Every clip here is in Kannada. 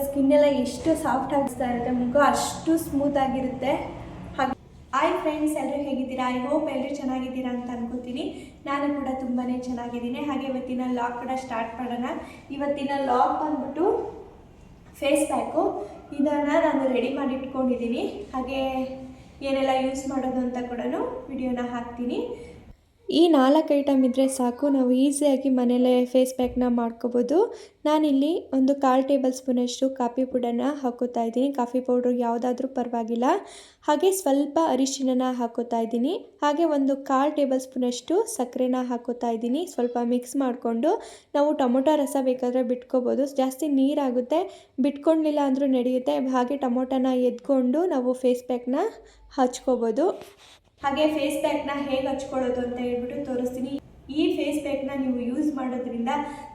ಸ್ಕಿನ್ ಎಲ್ಲ ಎಷ್ಟು ಸಾಫ್ಟ್ ಆಗಿಸ್ತಾ ಇರುತ್ತೆ, ಮುಖ ಅಷ್ಟು ಸ್ಮೂತ್ ಆಗಿರುತ್ತೆ. ಹಾಗೆ ಹಾಯ್ ಫ್ರೆಂಡ್ಸ್, ಎಲ್ಲರೂ ಹೇಗಿದ್ದೀರಾ? ಐ ಹೋಪ್ ಎಲ್ಲರೂ ಚೆನ್ನಾಗಿದ್ದೀರಾ ಅಂತ ಅನ್ಕೋತೀನಿ. ನಾನು ಕೂಡ ತುಂಬಾ ಚೆನ್ನಾಗಿದ್ದೀನಿ. ಹಾಗೆ ಇವತ್ತಿನ ಲಾಗ್ ಕೂಡ ಸ್ಟಾರ್ಟ್ ಮಾಡೋಣ. ಇವತ್ತಿನ ಲಾಗ್ ಬಂದ್ಬಿಟ್ಟು ಫೇಸ್ ಪ್ಯಾಕು. ಇದನ್ನು ನಾನು ರೆಡಿ ಮಾಡಿ ಇಟ್ಕೊಂಡಿದ್ದೀನಿ. ಹಾಗೆ ಏನೆಲ್ಲ ಯೂಸ್ ಮಾಡೋದು ಅಂತ ಕೂಡ ವಿಡಿಯೋನ ಹಾಕ್ತೀನಿ. ಈ 4 ಐಟಮ್ ಇದ್ದರೆ ಸಾಕು, ನಾವು ಈಸಿಯಾಗಿ ಮನೆಯಲ್ಲೇ ಫೇಸ್ ಪ್ಯಾಕ್ನ ಮಾಡ್ಕೋಬೋದು. ನಾನಿಲ್ಲಿ ಒಂದು 1/4 ಟೇಬಲ್ ಸ್ಪೂನಷ್ಟು ಕಾಫಿ ಪುಡನ್ನು ಹಾಕೋತಾ ಇದ್ದೀನಿ. ಕಾಫಿ ಪೌಡ್ರು ಯಾವುದಾದ್ರೂ ಪರವಾಗಿಲ್ಲ. ಹಾಗೆ ಸ್ವಲ್ಪ ಅರಿಶಿನ ಹಾಕೋತಾ ಇದ್ದೀನಿ. ಹಾಗೆ ಒಂದು 1/4 ಟೇಬಲ್ ಸ್ಪೂನಷ್ಟು ಸಕ್ಕರೆನ ಹಾಕೋತಾ ಇದ್ದೀನಿ. ಸ್ವಲ್ಪ ಮಿಕ್ಸ್ ಮಾಡಿಕೊಂಡು ನಾವು ಟೊಮೊಟೊ ರಸ ಬೇಕಾದರೆ ಬಿಟ್ಕೋಬೋದು. ಜಾಸ್ತಿ ನೀರಾಗುತ್ತೆ, ಬಿಟ್ಕೊಳ್ಳಿಲ್ಲ ಅಂದರೂ ನಡೆಯುತ್ತೆ. ಹಾಗೆ ಟೊಮೊಟೊನ ಎದ್ಕೊಂಡು ನಾವು ಫೇಸ್ ಪ್ಯಾಕ್ನ ಹಚ್ಕೋಬೋದು. ಹಾಗೆ ಫೇಸ್ ಪ್ಯಾಕ್ನ ಹೇಗೆ ಹಚ್ಕೊಳ್ಳೋದು ಅಂತ ಹೇಳ್ಬಿಟ್ಟು ತೋರಿಸ್ತೀನಿ. ಈ ಫೇಸ್ ಪ್ಯಾಕ್ನ ನೀವು ಯೂಸ್ ಮಾಡೋದ್ರಿಂದ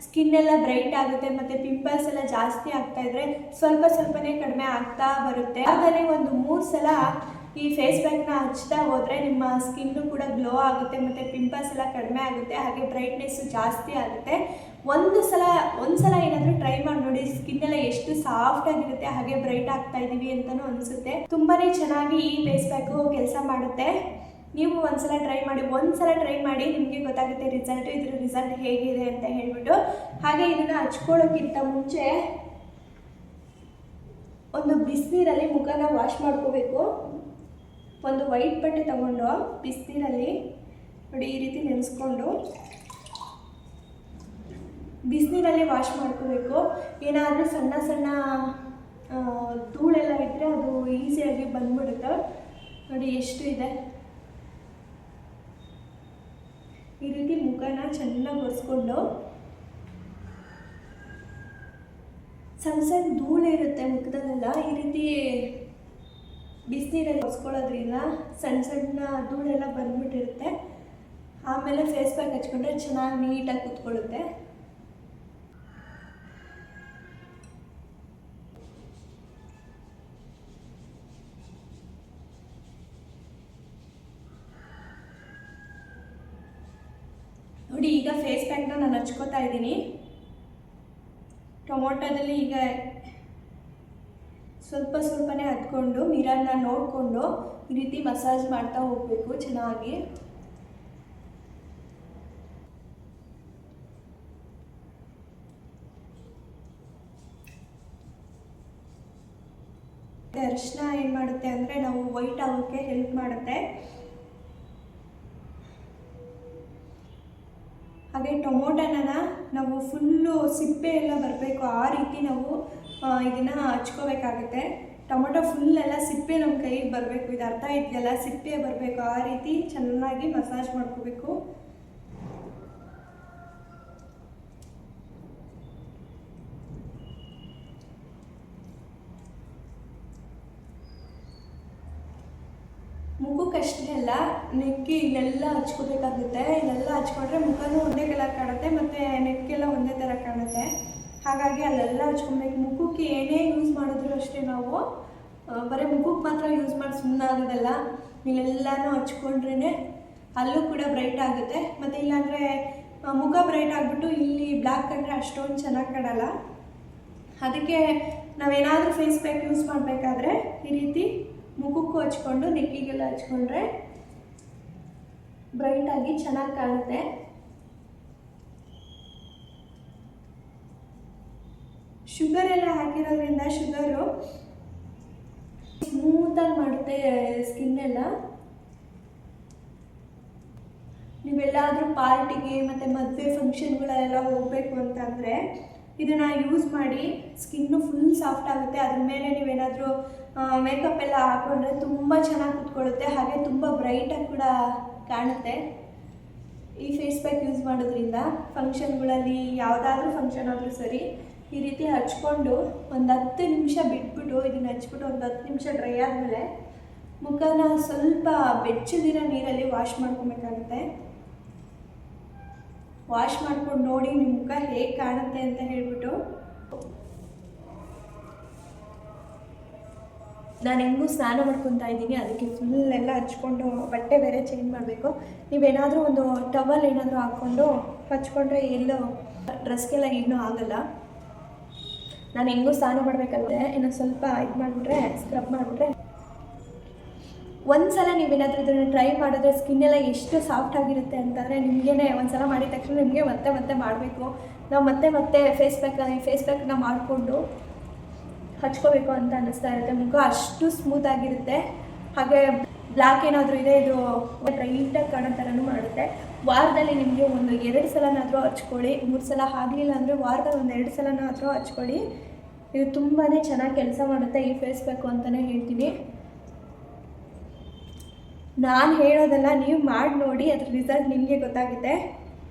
ಸ್ಕಿನ್ ಎಲ್ಲ ಬ್ರೈಟ್ ಆಗುತ್ತೆ, ಮತ್ತು ಪಿಂಪಲ್ಸ್ ಎಲ್ಲ ಜಾಸ್ತಿ ಆಗ್ತಾ ಇದ್ರೆ ಸ್ವಲ್ಪನೇ ಕಡಿಮೆ ಆಗ್ತಾ ಬರುತ್ತೆ. ಅದರಲ್ಲಿ ಒಂದು 3 ಸಲ ಈ ಫೇಸ್ ಪ್ಯಾಕ್ನ ಹಚ್ತಾ ಹೋದರೆ ನಿಮ್ಮ ಸ್ಕಿನ್ನು ಕೂಡ ಗ್ಲೋ ಆಗುತ್ತೆ, ಮತ್ತು ಪಿಂಪಲ್ಸ್ ಎಲ್ಲ ಕಡಿಮೆ ಆಗುತ್ತೆ. ಹಾಗೆ ಬ್ರೈಟ್ನೆಸ್ಸು ಜಾಸ್ತಿ ಆಗುತ್ತೆ. ಒಂದು ಸಲ ಏನಾದರೂ ಟ್ರೈ ಮಾಡಿ ನೋಡಿ. ಸ್ಕಿನ್ ಎಲ್ಲ ಎಷ್ಟು ಸಾಫ್ಟ್ ಆಗಿರುತ್ತೆ, ಹಾಗೆ ಬ್ರೈಟ್ ಆಗ್ತಾ ಇದ್ದೀವಿ ಅಂತಲೂ ಅನಿಸುತ್ತೆ. ತುಂಬಾ ಚೆನ್ನಾಗಿ ಈ ಫೇಸ್ ಪ್ಯಾಕು ಕೆಲಸ ಮಾಡುತ್ತೆ. ನೀವು ಒಂದ್ಸಲ ಟ್ರೈ ಮಾಡಿ, ನಿಮಗೆ ಗೊತ್ತಾಗುತ್ತೆ ಇದ್ರ ರಿಸಲ್ಟ್ ಹೇಗಿದೆ ಅಂತ ಹೇಳ್ಬಿಟ್ಟು. ಹಾಗೆ ಇದನ್ನು ಹಚ್ಕೊಳ್ಳೋಕ್ಕಿಂತ ಮುಂಚೆ ಒಂದು ಬಿಸಿನೀರಲ್ಲಿ ಮುಖನ ವಾಶ್ ಮಾಡ್ಕೋಬೇಕು. ಒಂದು ವೈಟ್ ಬಟ್ಟೆ ತಗೊಂಡು ಬಿಸಿನೀರಲ್ಲಿ ನೋಡಿ ಈ ರೀತಿ ನೆನೆಸ್ಕೊಂಡು ಬಿಸಿನೀರಲ್ಲಿ ವಾಶ್ ಮಾಡ್ಕೋಬೇಕು. ಏನಾದರೂ ಸಣ್ಣ ಧೂಳೆಲ್ಲ ಇದ್ದರೆ ಅದು ಈಸಿಯಾಗಿ ಬಂದ್ಬಿಡುತ್ತೆ. ನೋಡಿ ಎಷ್ಟು ಇದೆ. ಈ ರೀತಿ ಮುಖನ ಚೆನ್ನಾಗಿ ಒರೆಸ್ಕೊಂಡು, ಸಣ್ಣ ಧೂಳು ಇರುತ್ತೆ ಮುಖದಲ್ಲೆಲ್ಲ, ಈ ರೀತಿ ಬಿಸಿನೀರಲ್ಲಿ ಒರೆಸ್ಕೊಳ್ಳೋದ್ರಿಂದ ಸಣ್ಣ ಧೂಳೆಲ್ಲ ಬಂದ್ಬಿಟ್ಟಿರುತ್ತೆ. ಆಮೇಲೆ ಫೇಸ್ ಪ್ಯಾಕ್ ಹಚ್ಕೊಂಡ್ರೆ ಚೆನ್ನಾಗಿ ನೀಟಾಗಿ ಕೂತ್ಕೊಳ್ಳುತ್ತೆ. ನೋಡಿ ಈಗ ಫೇಸ್ ಪ್ಯಾಕ್ನ ನಾನು ಹಚ್ಕೋತಾ ಇದ್ದೀನಿ. ಟೊಮೊಟೊದಲ್ಲಿ ಈಗ ಸ್ವಲ್ಪನೇ ಹತ್ಕೊಂಡು ಮಿರರ್ನ ನೋಡಿಕೊಂಡು ಈ ರೀತಿ ಮಸಾಜ್ ಮಾಡ್ತಾ ಹೋಗಬೇಕು ಚೆನ್ನಾಗಿ. ಅರಿಶಿನ ಏನು ಮಾಡುತ್ತೆ ಅಂದರೆ ನಾವು ವೈಟ್ ಆಗೋಕ್ಕೆ ಹೆಲ್ಪ್ ಮಾಡುತ್ತೆ. ಹಾಗೆ ಟೊಮೊಟೊನ ನಾವು ಫುಲ್ಲು ಸಿಪ್ಪೆ ಎಲ್ಲ ಬರಬೇಕು, ಆ ರೀತಿ ನಾವು ಇದನ್ನು ಹಚ್ಕೋಬೇಕಾಗುತ್ತೆ. ಟೊಮೊಟೊ ಫುಲ್ಲೆಲ್ಲ ಸಿಪ್ಪೆ ನಮ್ಮ ಕೈಗೆ ಬರಬೇಕು, ಇದು ಅರ್ಥ ಇದೆಯಲ್ಲ, ಸಿಪ್ಪೆ ಬರಬೇಕು, ಆ ರೀತಿ ಚೆನ್ನಾಗಿ ಮಸಾಜ್ ಮಾಡ್ಕೋಬೇಕು. ಮುಖಕ್ಕಷ್ಟೇ ಅಲ್ಲ, ನೆಕ್ಕಿ ಇಲ್ಲೆಲ್ಲ ಹಚ್ಕೋಬೇಕಾಗುತ್ತೆ. ಇಲ್ಲೆಲ್ಲ ಹಚ್ಕೊಂಡ್ರೆ ಮುಖನೂ ಒಂದೇ ಕಲರ್ ಕಾಣುತ್ತೆ, ಮತ್ತು ನೆಕ್ಕೆಲ್ಲ ಒಂದೇ ಥರ ಕಾಣುತ್ತೆ. ಹಾಗಾಗಿ ಅಲ್ಲೆಲ್ಲ ಹಚ್ಕೊಬೇಕು. ಮುಖಕ್ಕೆ ಏನೇ ಯೂಸ್ ಮಾಡಿದ್ರು ಅಷ್ಟೇ, ನಾವು ಬರೀ ಮುಖಕ್ಕೆ ಮಾತ್ರ ಯೂಸ್ ಮಾಡಿ ಸುಮ್ಮನೆ ಆಗೋದಲ್ಲ, ಇಲ್ಲೆಲ್ಲನೂ ಹಚ್ಕೊಂಡ್ರೇ ಅಲ್ಲೂ ಕೂಡ ಬ್ರೈಟ್ ಆಗುತ್ತೆ. ಮತ್ತು ಇಲ್ಲಾಂದರೆ ಮುಖ ಬ್ರೈಟ್ ಆಗಿಬಿಟ್ಟು ಇಲ್ಲಿ ಬ್ಲ್ಯಾಕ್ ಕಂಡ್ರೆ ಅಷ್ಟೊಂದು ಚೆನ್ನಾಗಿ ಕಾಣಲ್ಲ. ಅದಕ್ಕೆ ನಾವೇನಾದರೂ ಫೇಸ್ ಪ್ಯಾಕ್ ಯೂಸ್ ಮಾಡಬೇಕಾದ್ರೆ ಈ ರೀತಿ ಮುಖಕ್ಕೂ ಹಚ್ಕೊಂಡು ನೆಕ್ಕಿಗೆಲ್ಲ ಹಚ್ಕೊಂಡ್ರೆ ಬ್ರೈಟಾಗಿ ಚೆನ್ನಾಗಿ ಕಾಣುತ್ತೆ. ಶುಗರ್ ಎಲ್ಲ ಹಾಕಿರೋದ್ರಿಂದ ಶುಗರು ಸ್ಮೂತಾಗಿ ಮಾಡುತ್ತೆ ಸ್ಕಿನ್ ಎಲ್ಲ. ನೀವೆಲ್ಲಾದರೂ ಪಾರ್ಟಿಗೆ ಮತ್ತು ಮದುವೆ ಫಂಕ್ಷನ್ಗಳೆಲ್ಲ ಹೋಗಬೇಕು ಅಂತಂದರೆ ಇದನ್ನು ಯೂಸ್ ಮಾಡಿ. ಸ್ಕಿನ್ನು ಫುಲ್ ಸಾಫ್ಟ್ ಆಗುತ್ತೆ. ಅದ್ರ ಮೇಲೆ ನೀವೇನಾದರೂ ಮೇಕಪ್ ಎಲ್ಲ ಹಾಕ್ಕೊಂಡ್ರೆ ತುಂಬ ಚೆನ್ನಾಗಿ ಕೂತ್ಕೊಳ್ಳುತ್ತೆ. ಹಾಗೆ ತುಂಬ ಬ್ರೈಟಾಗಿ ಕೂಡ ಕಾಣುತ್ತೆ ಈ ಫೇಸ್ ಪ್ಯಾಕ್ ಯೂಸ್ ಮಾಡೋದ್ರಿಂದ. ಫಂಕ್ಷನ್ಗಳಲ್ಲಿ ಯಾವುದಾದ್ರೂ ಫಂಕ್ಷನ್ ಆದರೂ ಸರಿ, ಈ ರೀತಿ ಹಚ್ಕೊಂಡು ಒಂದು 10 ನಿಮಿಷ ಬಿಟ್ಬಿಟ್ಟು ಇದನ್ನು ಹಚ್ಬಿಟ್ಟು ಒಂದು 10 ನಿಮಿಷ ಡ್ರೈ ಆದಮೇಲೆ ಮುಖನ ಸ್ವಲ್ಪ ಬೆಚ್ಚಗಿರೋ ನೀರಲ್ಲಿ ವಾಶ್ ಮಾಡ್ಕೊಬೇಕಾಗುತ್ತೆ. ವಾಶ್ ಮಾಡ್ಕೊಂಡು ನೋಡಿ ನಿಮ್ಮ ಮುಖ ಹೇಗೆ ಕಾಣುತ್ತೆ ಅಂತ ಹೇಳ್ಬಿಟ್ಟು. ನಾನು ಹೆಂಗೂ ಸ್ನಾನ ಮಾಡ್ಕೊತಾ ಇದ್ದೀನಿ, ಅದಕ್ಕೆ ಫುಲ್ಲೆಲ್ಲ ಹಚ್ಕೊಂಡು ಬಟ್ಟೆ ಬೇರೆ ಚೇಂಜ್ ಮಾಡಬೇಕು. ನೀವೇನಾದರೂ ಒಂದು ಟವಲ್ ಏನಾದರೂ ಹಾಕ್ಕೊಂಡು ಹಚ್ಕೊಂಡ್ರೆ ಎಲ್ಲೋ ಡ್ರೆಸ್ಗೆಲ್ಲ ಏನೂ ಆಗಲ್ಲ. ನಾನು ಹೆಂಗೂ ಸ್ನಾನ ಮಾಡಬೇಕಂದ್ರೆ ಇನ್ನು ಸ್ವಲ್ಪ ಇದು ಮಾಡಿಬಿಟ್ರೆ ಸ್ಕ್ರಬ್ ಮಾಡಿಬಿಟ್ರೆ ಒಂದು ಸಲ ನೀವೇನಾದರೂ ಇದನ್ನು ಟ್ರೈ ಮಾಡಿದ್ರೆ ಸ್ಕಿನ್ ಎಲ್ಲ ಎಷ್ಟು ಸಾಫ್ಟ್ ಆಗಿರುತ್ತೆ ಅಂತಂದರೆ ನಿಮಗೇ ಒಂದು ಸಲ ಮಾಡಿದ ತಕ್ಷಣ ನಿಮಗೆ ಮತ್ತೆ ಮತ್ತೆ ಮಾಡಬೇಕು, ನಾವು ಮತ್ತೆ ಮತ್ತೆ ಫೇಸ್ ಪ್ಯಾಕ್ನ ಮಾಡಿಕೊಂಡು ಹಚ್ಕೋಬೇಕು ಅಂತ ಅನ್ನಿಸ್ತಾ ಇರುತ್ತೆ. ಮುಖ ಅಷ್ಟು ಸ್ಮೂತಾಗಿರುತ್ತೆ. ಹಾಗೆ ಬ್ಲ್ಯಾಕ್ ಏನಾದರೂ ಇದೆ ಇದು ಬ್ರೈಟಾಗಿ ಕಾಣೋ ಥರನೂ ಮಾಡುತ್ತೆ. ವಾರದಲ್ಲಿ ನಿಮಗೆ ಒಂದು 2 ಸಲನಾದರೂ ಹಚ್ಕೊಳ್ಳಿ, 3 ಸಲ ಆಗಲಿಲ್ಲ ಅಂದರೆ ವಾರದಲ್ಲಿ ಒಂದು 2 ಸಲನಾದರೂ ಹಚ್ಕೊಳ್ಳಿ. ಇದು ತುಂಬಾ ಚೆನ್ನಾಗಿ ಕೆಲಸ ಮಾಡುತ್ತೆ ಈ ಫೇಸ್ ಪ್ಯಾಕು ಅಂತಲೇ ಹೇಳ್ತೀನಿ. ನಾನು ಹೇಳೋದಲ್ಲ, ನೀವು ಮಾಡಿ ನೋಡಿ, ಅದ್ರ ರಿಸಲ್ಟ್ ನಿಮಗೆ ಗೊತ್ತಾಗುತ್ತೆ.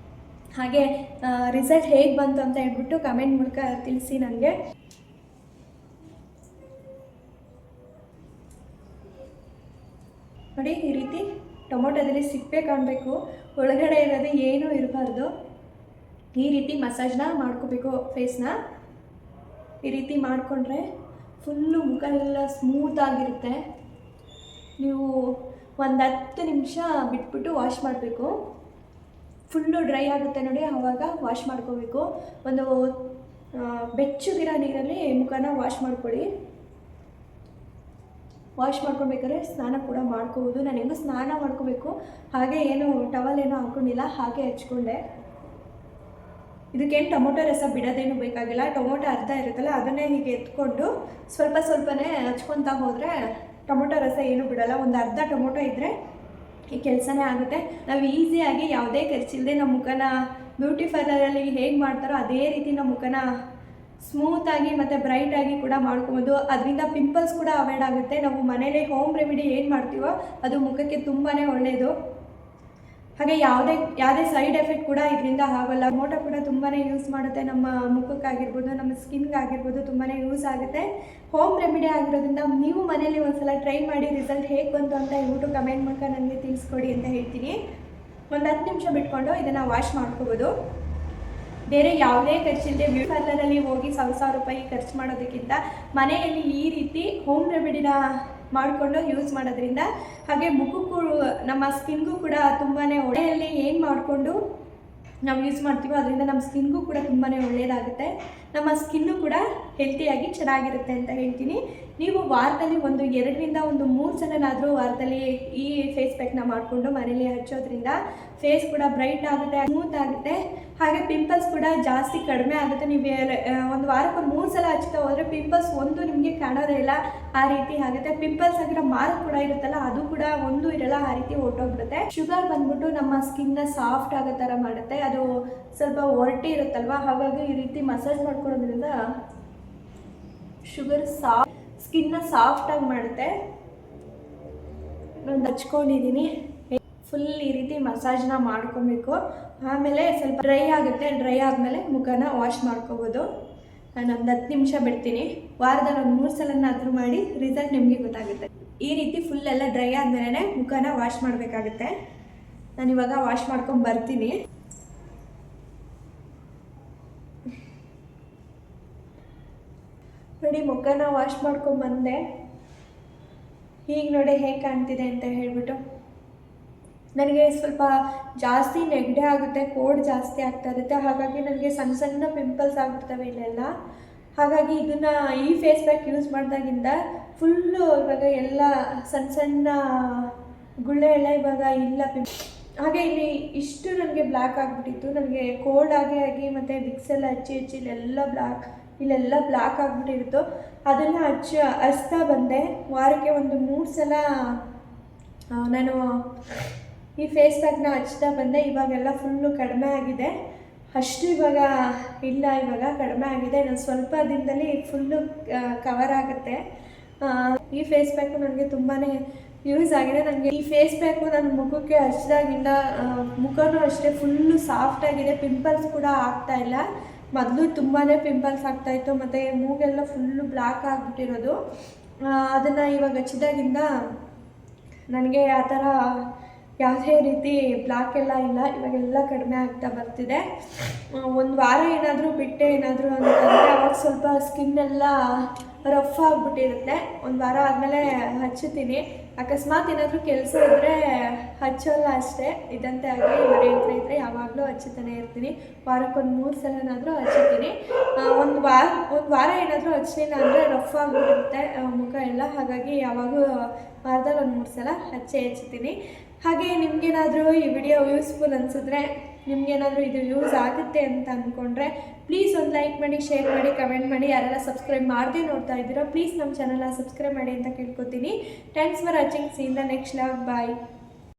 ಹಾಗೆ ರಿಸಲ್ಟ್ ಹೇಗೆ ಬಂತು ಅಂತ ಹೇಳ್ಬಿಟ್ಟು ಕಮೆಂಟ್ ಮೂಲಕ ತಿಳಿಸಿ ನನಗೆ. ನೋಡಿ, ಈ ರೀತಿ ಟೊಮೊಟೊದಲ್ಲಿ ಸಿಪ್ಪೆ ಕಾಣಬೇಕು, ಒಳಗಡೆ ಇರೋದು ಏನೂ ಇರಬಾರ್ದು. ಈ ರೀತಿ ಮಸಾಜ್ನ ಮಾಡ್ಕೋಬೇಕು ಫೇಸ್ನ. ಈ ರೀತಿ ಮಾಡಿಕೊಂಡ್ರೆ ಫುಲ್ಲು ಮುಖ ಎಲ್ಲ ಸ್ಮೂತಾಗಿರುತ್ತೆ. ನೀವು ಒಂದು 10 ನಿಮಿಷ ಬಿಟ್ಬಿಟ್ಟು ವಾಶ್ ಮಾಡಬೇಕು. ಫುಲ್ಲು ಡ್ರೈ ಆಗುತ್ತೆ ನೋಡಿ, ಆವಾಗ ವಾಶ್ ಮಾಡ್ಕೋಬೇಕು. ಒಂದು ಬೆಚ್ಚಗಿರೋ ನೀರಲ್ಲಿ ಮುಖನ ವಾಶ್ ಮಾಡ್ಕೊಳ್ಳಿ. ವಾಶ್ ಮಾಡ್ಕೊಬೇಕಾದ್ರೆ ಸ್ನಾನ ಕೂಡ ಮಾಡ್ಕೋಬೋದು. ನಾನು ಹೆಂಗೂ ಸ್ನಾನ ಮಾಡ್ಕೋಬೇಕು, ಹಾಗೆ ಏನು ಟವಲ್ ಏನೂ ಹಾಕ್ಕೊಂಡಿಲ್ಲ, ಹಾಗೆ ಹಚ್ಕೊಂಡೆ. ಇದಕ್ಕೇನು ಟೊಮೊಟೊ ರಸ ಬಿಡೋದೇನು ಬೇಕಾಗಿಲ್ಲ. ಟೊಮೊಟೊ ಅರ್ಧ ಇರುತ್ತಲ್ಲ, ಅದನ್ನೇ ಹೀಗೆ ಎತ್ಕೊಂಡು ಸ್ವಲ್ಪನೇ ಹಚ್ಕೊತಾ ಹೋದರೆ ಟೊಮೊಟೊ ರಸ ಏನೂ ಬಿಡೋಲ್ಲ. ಒಂದು ಅರ್ಧ ಟೊಮೊಟೊ ಇದ್ದರೆ ಈ ಕೆಲಸನೇ ಆಗುತ್ತೆ. ನಾವು ಈಸಿಯಾಗಿ ಯಾವುದೇ ಖರ್ಚಿಲ್ಲದೆ ನಮ್ಮ ಮುಖನ ಬ್ಯೂಟಿ ಪಾರ್ಲರಲ್ಲಿ ಹೇಗೆ ಮಾಡ್ತಾರೋ ಅದೇ ರೀತಿ ನಮ್ಮ ಮುಖನ ಸ್ಮೂತಾಗಿ ಮತ್ತು ಬ್ರೈಟಾಗಿ ಕೂಡ ಮಾಡ್ಕೊಬೋದು. ಅದರಿಂದ ಪಿಂಪಲ್ಸ್ ಕೂಡ ಅವಾಯ್ಡ್ ಆಗುತ್ತೆ. ನಾವು ಮನೇಲಿ ಹೋಮ್ ರೆಮಿಡಿ ಏನು ಮಾಡ್ತೀವೋ ಅದು ಮುಖಕ್ಕೆ ತುಂಬಾ ಒಳ್ಳೆಯದು. ಹಾಗೆ ಯಾವುದೇ ಸೈಡ್ ಎಫೆಕ್ಟ್ ಕೂಡ ಇದರಿಂದ ಆಗೋಲ್ಲ. ಟೊಮೊಟೊ ಕೂಡ ತುಂಬಾ ಯೂಸ್ ಮಾಡುತ್ತೆ, ನಮ್ಮ ಮುಖಕ್ಕಾಗಿರ್ಬೋದು, ನಮ್ಮ ಸ್ಕಿನ್ಗಾಗಿರ್ಬೋದು ತುಂಬಾ ಯೂಸ್ ಆಗುತ್ತೆ. ಹೋಮ್ ರೆಮಿಡಿ ಆಗಿರೋದ್ರಿಂದ ನೀವು ಮನೇಲಿ ಒಂದ್ಸಲ ಟ್ರೈ ಮಾಡಿ ರಿಸಲ್ಟ್ ಹೇಗೆ ಬಂತು ಅಂತ ಹೇಳ್ಬಿಟ್ಟು ಕಮೆಂಟ್ ಮೂಲಕ ನನಗೆ ತಿಳಿಸ್ಕೊಡಿ ಅಂತ ಹೇಳ್ತೀನಿ. ಒಂದು 10 ನಿಮಿಷ ಬಿಟ್ಕೊಂಡು ಇದನ್ನು ವಾಶ್ ಮಾಡ್ಕೋಬೋದು. ಬೇರೆ ಯಾವುದೇ ಖರ್ಚಿಲ್ಲದೆ ಬ್ಯೂಟಿ ಪಾರ್ಲರಲ್ಲಿ ಹೋಗಿ 1,000 ರೂಪಾಯಿ ಖರ್ಚು ಮಾಡೋದಕ್ಕಿಂತ ಮನೆಯಲ್ಲಿ ಈ ರೀತಿ ಹೋಮ್ ರೆಮಿಡಿನ ಮಾಡಿಕೊಂಡು ಯೂಸ್ ಮಾಡೋದ್ರಿಂದ, ಹಾಗೆ ಮುಖಕ್ಕೂ ನಮ್ಮ ಸ್ಕಿನ್ಗೂ ಕೂಡ ತುಂಬಾ ಒಳ್ಳೆಯಲ್ಲಿ ಏನು ಮಾಡಿಕೊಂಡು ನಾವು ಯೂಸ್ ಮಾಡ್ತೀವೋ ಅದರಿಂದ ನಮ್ಮ ಸ್ಕಿನ್ಗೂ ಕೂಡ ತುಂಬಾ ಒಳ್ಳೆಯದಾಗುತ್ತೆ. ನಮ್ಮ ಸ್ಕಿನ್ನು ಕೂಡ ಹೆಲ್ತಿಯಾಗಿ ಚೆನ್ನಾಗಿರುತ್ತೆ ಅಂತ ಹೇಳ್ತೀನಿ. ನೀವು ವಾರದಲ್ಲಿ ಒಂದು 2ರಿಂದ 3 ಸಲನಾದರೂ ವಾರದಲ್ಲಿ ಈ ಫೇಸ್ ಪ್ಯಾಕ್ನ ಮಾಡಿಕೊಂಡು ಮನೇಲಿ ಹಚ್ಚೋದ್ರಿಂದ ಫೇಸ್ ಕೂಡ ಬ್ರೈಟ್ ಆಗುತ್ತೆ, ಸ್ಮೂತ್ ಆಗುತ್ತೆ. ಹಾಗೆ ಪಿಂಪಲ್ಸ್ ಕೂಡ ಜಾಸ್ತಿ ಕಡಿಮೆ ಆಗುತ್ತೆ. ನೀವು ಒಂದು ವಾರಕ್ಕೆ 3 ಸಲ ಹಚ್ತಾ ಹೋದರೆ ಪಿಂಪಲ್ಸ್ ಒಂದು ನಿಮಗೆ ಕಾಣೋದೇ ಇಲ್ಲ, ಆ ರೀತಿ ಆಗುತ್ತೆ. ಪಿಂಪಲ್ಸ್ ಆಗಿರೋ ಮಾರ್ಕ್ ಕೂಡ ಇರುತ್ತಲ್ಲ, ಅದು ಕೂಡ ಒಂದು ಇರಲ್ಲ, ಆ ರೀತಿ ಹೊರಟೋಗ್ಬಿಡುತ್ತೆ. ಶುಗರ್ ಬಂದ್ಬಿಟ್ಟು ನಮ್ಮ ಸ್ಕಿನ್ನ ಸಾಫ್ಟ್ ಆಗೋ ಥರ ಮಾಡುತ್ತೆ. ಅದು ಸ್ವಲ್ಪ ಒರಟಿ ಇರುತ್ತಲ್ವ, ಹಾಗಾಗಿ ಈ ರೀತಿ ಮಸಾಜ್ ಮಾಡ್ಕೊಳ್ಳೋದ್ರಿಂದ ಶುಗರ್ ಸ್ಕಿನ್ನ ಸಾಫ್ಟಾಗಿ ಮಾಡುತ್ತೆ. ನಾನು ಹಚ್ಕೊಂಡಿದ್ದೀನಿ. ಫುಲ್ ಈ ರೀತಿ ಮಸಾಜ್ನ ಮಾಡ್ಕೊಬೇಕು. ಆಮೇಲೆ ಸ್ವಲ್ಪ ಡ್ರೈ ಆಗುತ್ತೆ, ಡ್ರೈ ಆದಮೇಲೆ ಮುಖನ ವಾಶ್ ಮಾಡ್ಕೋಬೋದು. ನಾನು ಒಂದು 10 ನಿಮಿಷ ಬಿಡ್ತೀನಿ. ವಾರದಲ್ಲಿ ಒಂದು 3 ಸಲನಾದರೂ ಮಾಡಿ, ರಿಸಲ್ಟ್ ನಿಮಗೆ ಗೊತ್ತಾಗುತ್ತೆ. ಈ ರೀತಿ ಫುಲ್ ಎಲ್ಲ ಡ್ರೈ ಆದಮೇಲೆ ಮುಖನ ವಾಶ್ ಮಾಡಬೇಕಾಗುತ್ತೆ. ನಾನು ಇವಾಗ ವಾಶ್ ಮಾಡ್ಕೊಂಡು ಬರ್ತೀನಿ. ನೋಡಿ, ಮುಖನ ವಾಶ್ ಮಾಡ್ಕೊಂಡು ಬಂದೆ. ಈಗ ನೋಡಿ ಹೇಗೆ ಕಾಣ್ತಿದೆ ಅಂತ ಹೇಳ್ಬಿಟ್ಟು. ನನಗೆ ಸ್ವಲ್ಪ ಜಾಸ್ತಿ ನೆಗಡಿ ಆಗುತ್ತೆ, ಕೋಲ್ಡ್ ಜಾಸ್ತಿ ಆಗ್ತಾ ಇರುತ್ತೆ. ಹಾಗಾಗಿ ನನಗೆ ಸಣ್ಣ ಪಿಂಪಲ್ಸ್ ಆಗ್ಬಿಡ್ತವೆ ಇಲ್ಲೆಲ್ಲ. ಹಾಗಾಗಿ ಇದನ್ನು ಈ ಫೇಸ್ ಪ್ಯಾಕ್ ಯೂಸ್ ಮಾಡಿದಾಗಿಂದ ಫುಲ್ಲು ಇವಾಗ ಎಲ್ಲ ಸಣ್ಣ ಗುಳ್ಳೆ ಎಲ್ಲ ಇವಾಗ ಇಲ್ಲ. ಹಾಗೆ ಇಲ್ಲಿ ಇಷ್ಟು ನನಗೆ ಬ್ಲ್ಯಾಕ್ ಆಗಿಬಿಟ್ಟಿತ್ತು. ನನಗೆ ಕೋಲ್ಡ್ ಆಗಿ ಮತ್ತು ವಿಕ್ಸೆಲ್ಲ ಹಚ್ಚಿ ಇಲ್ಲೆಲ್ಲ ಬ್ಲ್ಯಾಕ್ ಆಗಿಬಿಟ್ಟಿರುತ್ತೋ, ಅದನ್ನು ಹಚ್ತಾ ಬಂದೆ. ವಾರಕ್ಕೆ ಒಂದು 3 ಸಲ ನಾನು ಈ ಫೇಸ್ ಪ್ಯಾಕ್ನ ಹಚ್ತಾ ಬಂದೆ. ಇವಾಗೆಲ್ಲ ಫುಲ್ಲು ಕಡಿಮೆ ಆಗಿದೆ. ಅಷ್ಟು ಇವಾಗ ಇಲ್ಲ, ಇವಾಗ ಕಡಿಮೆ ಆಗಿದೆ. ನಾನು ಸ್ವಲ್ಪ ದಿನದಲ್ಲಿ ಫುಲ್ಲು ಕವರ್ ಆಗುತ್ತೆ. ಈ ಫೇಸ್ ಪ್ಯಾಕು ನನಗೆ ತುಂಬಾ ಯೂಸ್ ಆಗಿದೆ. ನನಗೆ ಈ ಫೇಸ್ ಪ್ಯಾಕು ನನ್ನ ಮುಖಕ್ಕೆ ಹಚ್ಚಿದಾಗಿಂದ ಮುಖನೂ ಅಷ್ಟೇ ಫುಲ್ಲು ಸಾಫ್ಟಾಗಿದೆ. ಪಿಂಪಲ್ಸ್ ಕೂಡ ಆಗ್ತಾಯಿಲ್ಲ. ಮೊದಲು ತುಂಬಾ ಪಿಂಪಲ್ಸ್ ಆಗ್ತಾಯಿತ್ತು, ಮತ್ತು ಮೂಗೆಲ್ಲ ಫುಲ್ಲು ಬ್ಲ್ಯಾಕ್ ಆಗಿಬಿಟ್ಟಿರೋದು. ಅದನ್ನು ಇವಾಗ ಹಚ್ಚಿದಾಗಿಂದ ನನಗೆ ಆ ಥರ ಯಾವುದೇ ರೀತಿ ಬ್ಲ್ಯಾಕ್ ಎಲ್ಲ ಇಲ್ಲ. ಇವಾಗೆಲ್ಲ ಕಡಿಮೆ ಆಗ್ತಾ ಬರ್ತಿದೆ. ಒಂದು ವಾರ ಏನಾದರೂ ಅಂತಂದರೆ ಅವಾಗ ಸ್ವಲ್ಪ ಸ್ಕಿನ್ನೆಲ್ಲ ರಫ್ ಆಗಿಬಿಟ್ಟಿರುತ್ತೆ. ಒಂದು ವಾರ ಆದಮೇಲೆ ಹಚ್ಚುತ್ತೀನಿ. ಅಕಸ್ಮಾತ್ ಏನಾದರೂ ಕೆಲಸ ಇದ್ದರೆ ಹಚ್ಚೋಲ್ಲ ಅಷ್ಟೇ. ಇದಂತೆ ಆಗಲಿ ಮನೆ ಹತ್ರ ಇದ್ದರೆ ಯಾವಾಗಲೂ ಹಚ್ಚುತ್ತಾನೆ ಇರ್ತೀನಿ. ವಾರಕ್ಕೊಂದು 3 ಸಲನಾದರೂ ಹಚ್ಚುತ್ತೀನಿ. ಒಂದು ವಾರ ಏನಾದರೂ ಹಚ್ಚಲಿಲ್ಲ ಅಂದರೆ ರಫ್ ಆಗಿಬಿಡುತ್ತೆ ಮುಖ ಎಲ್ಲ. ಹಾಗಾಗಿ ಯಾವಾಗೂ ವಾರದಲ್ಲಿ ಒಂದು 3 ಸಲ ಹಚ್ಚುತ್ತೀನಿ. ಹಾಗೆ ನಿಮಗೇನಾದರೂ ಈ ವಿಡಿಯೋ ಯೂಸ್ಫುಲ್ ಅನಿಸಿದ್ರೆ, ನಿಮಗೇನಾದರೂ ಇದು ಯೂಸ್ ಆಗುತ್ತೆ ಅಂತ ಅಂದ್ಕೊಂಡ್ರೆ ಪ್ಲೀಸ್ ಒಂದು ಲೈಕ್ ಮಾಡಿ, ಶೇರ್ ಮಾಡಿ, ಕಮೆಂಟ್ ಮಾಡಿ. ಯಾರೆಲ್ಲ ಸಬ್ಸ್ಕ್ರೈಬ್ ಮಾಡದೆ ನೋಡ್ತಾ ಇದ್ದೀರೋ ಪ್ಲೀಸ್ ನಮ್ಮ ಚಾನಲ್ನ ಸಬ್ಸ್ಕ್ರೈಬ್ ಮಾಡಿ ಅಂತ ಕೇಳ್ಕೊತೀನಿ. Thanks for watching. See in the next vlog. Bye.